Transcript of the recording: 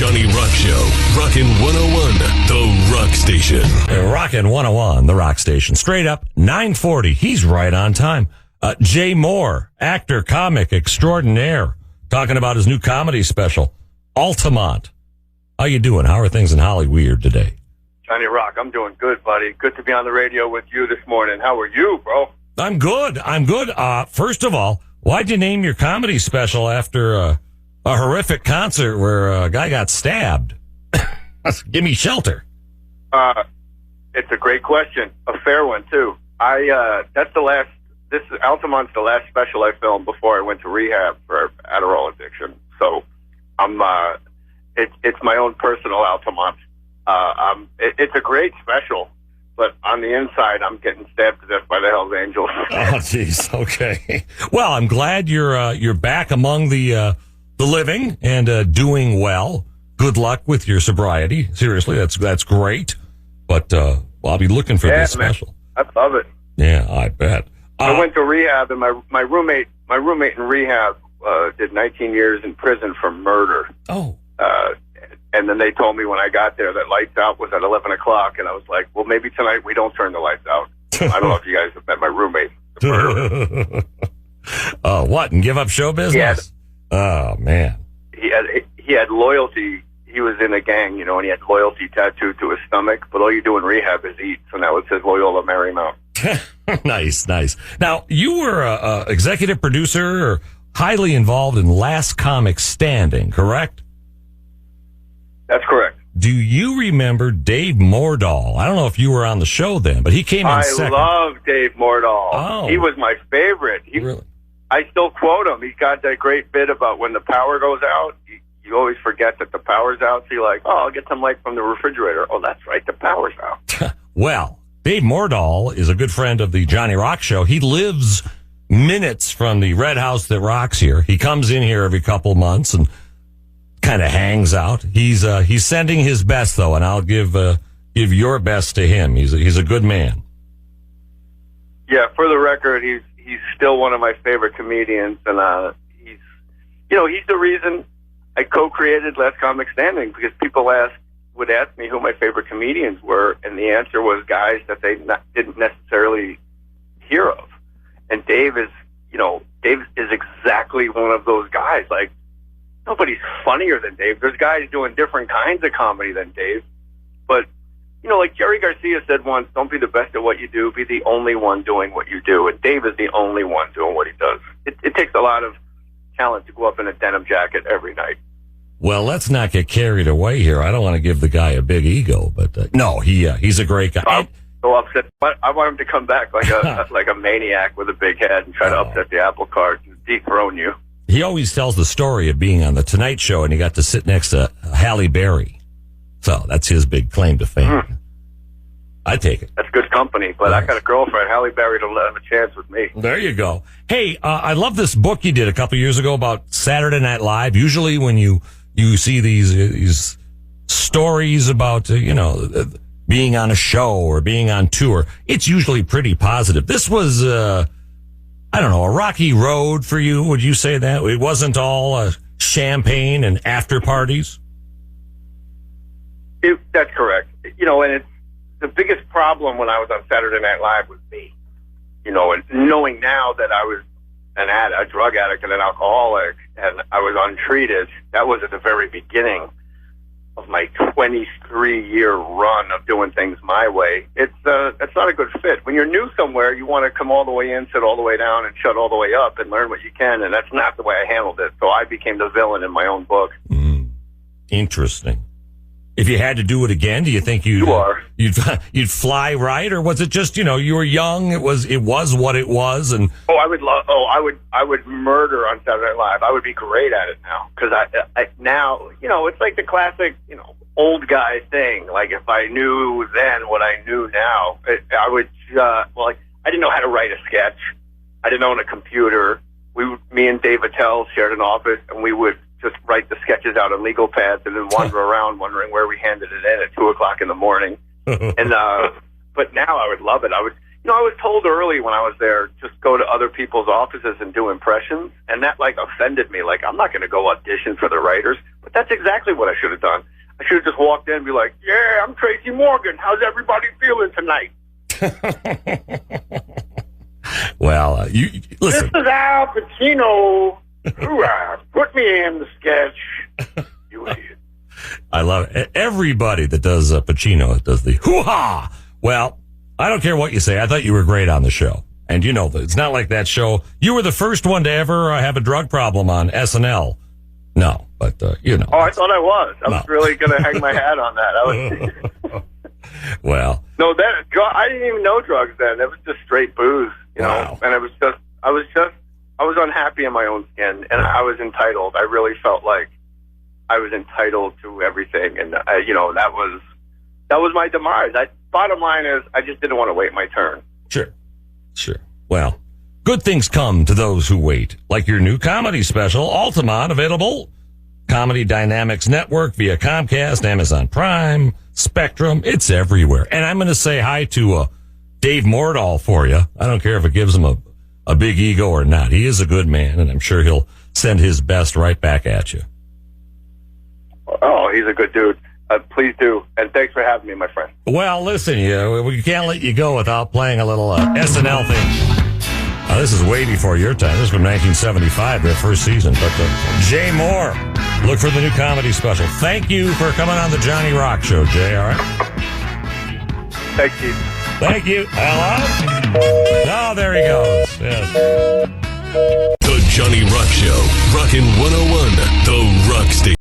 Johnny Rock Show. Rockin' 101, the Rock Station. Rockin' 101, the Rock Station. Straight up, 9:40. He's right on time. Jay Mohr, actor, comic extraordinaire, talking about his new comedy special, Altamont. How you doing? How are things in Hollywood today? Johnny Rock, I'm doing good, buddy. Good to be on the radio with you this morning. How are you, bro? I'm good. First of all, why'd you name your comedy special after a horrific concert where a guy got stabbed? Give me shelter. It's a great question. A fair one, too. Altamont's the last special I filmed before I went to rehab for Adderall addiction. So it's my own personal Altamont. It's a great special, but on the inside, I'm getting stabbed to death by the Hells Angels. Oh, jeez. Okay. Well, I'm glad you're back among the living and doing well. Good luck with your sobriety. Seriously, that's great. But I'll be looking for this special. Man, I love it. Yeah, I bet. I went to rehab, and my roommate in rehab did 19 years in prison for murder. Oh. And then they told me when I got there that lights out was at 11 o'clock, and I was like, well, maybe tonight we don't turn the lights out. I don't know if you guys have met my roommate. What, and give up show business? Oh, man. He had loyalty. He was in a gang, and he had loyalty tattooed to his stomach, but all you do in rehab is eat, so now it says Loyola Marymount. Nice. Now, you were a executive producer or highly involved in Last Comic Standing, correct? That's correct. Do you remember Dave Mohr? I don't know if you were on the show then, but he came in second. I love Dave Mohr. Oh. He was my favorite. Really? I still quote him. He's got that great bit about when the power goes out, you always forget that the power's out, so you're like, I'll get some light from the refrigerator. Oh, that's right, the power's out. Well, Dave Mohr is a good friend of the Johnny Rock Show. He lives minutes from the Red House that rocks here. He comes in here every couple months and kind of hangs out. He's sending his best though, and I'll give your best to him. He's a good man. Yeah, for the record, he's still one of my favorite comedians, and he's the reason I co-created Last Comic Standing, because people would ask me who my favorite comedians were, and the answer was guys that they didn't necessarily hear of. And Dave is exactly one of those guys. Like, nobody's funnier than Dave. There's guys doing different kinds of comedy than Dave. But, like Jerry Garcia said once, don't be the best at what you do, be the only one doing what you do. And Dave is the only one doing what he does. It takes a lot of talent to go up in a denim jacket every night. Well, let's not get carried away here. I don't want to give the guy a big ego, but no, he's a great guy. I'm so upset. I want him to come back like a maniac with a big head and try to upset the apple cart and dethrone you. He always tells the story of being on the Tonight Show, and he got to sit next to Halle Berry. So that's his big claim to fame. I take it. That's good company, but nice. I got a girlfriend, Halle Berry, to have a chance with me. There you go. Hey, I love this book you did a couple years ago about Saturday Night Live. Usually when you see these stories about, being on a show or being on tour, it's usually pretty positive. This was, a rocky road for you. Would you say that? It wasn't all champagne and after parties? That's correct. And it's the biggest problem when I was on Saturday Night Live was me. And knowing now that I was a drug addict and an alcoholic, and I was untreated, that was at the very beginning of my 23-year run of doing things my way. It's not a good fit. When you're new somewhere, you want to come all the way in, sit all the way down, and shut all the way up and learn what you can, and that's not the way I handled it. So I became the villain in my own book. Interesting. If you had to do it again, do you think you'd fly right, or was it just you were young? It was what it was, and I would murder on Saturday Night Live. I would be great at it now, because I now it's like the classic old guy thing. Like, if I knew then what I knew now, I would I didn't know how to write a sketch. I didn't own a computer. Me and Dave Attell shared an office, and we would just write the sketches out on legal pads and then wander around wondering where we handed it in at 2:00 in the morning. And but now I would love it. I would, I was told early when I was there, just go to other people's offices and do impressions, and that like offended me. Like, I'm not going to go audition for the writers, but that's exactly what I should have done. I should have just walked in and be like, "Yeah, I'm Tracy Morgan. How's everybody feeling tonight?" Well, you listen. This is Al Pacino. Hoorah, put me in the sketch. You idiot. I love it. Everybody that does Pacino does the hoo-ha. Well, I don't care what you say. I thought you were great on the show. And you know, it's not like that show. You were the first one to ever have a drug problem on SNL. No, but you know. Oh, I thought I was. I was really going to hang my hat on that. Well. No, I didn't even know drugs then. It was just straight booze, you know. And I was unhappy in my own skin, and I was entitled. I really felt like I was entitled to everything, and you know, that was my demise. Bottom line is, I just didn't want to wait my turn. Sure. Well, good things come to those who wait, like your new comedy special, Altamont, available Comedy Dynamics Network via Comcast, Amazon Prime, Spectrum. It's everywhere. And I'm going to say hi to Dave Mohr for you. I don't care if it gives him a big ego or not. He is a good man, and I'm sure he'll send his best right back at you. Oh, he's a good dude. Please do. And thanks for having me, my friend. Well, listen, we can't let you go without playing a little SNL thing. This is way before your time. This is from 1975, their first season. But Jay Mohr, look for the new comedy special. Thank you for coming on the Johnny Rock Show, Jay, all right? Thank you. Thank you. Hello? Oh, there he goes. Yes. The Johnny Rock Show, Rockin' 101, the Rock Station.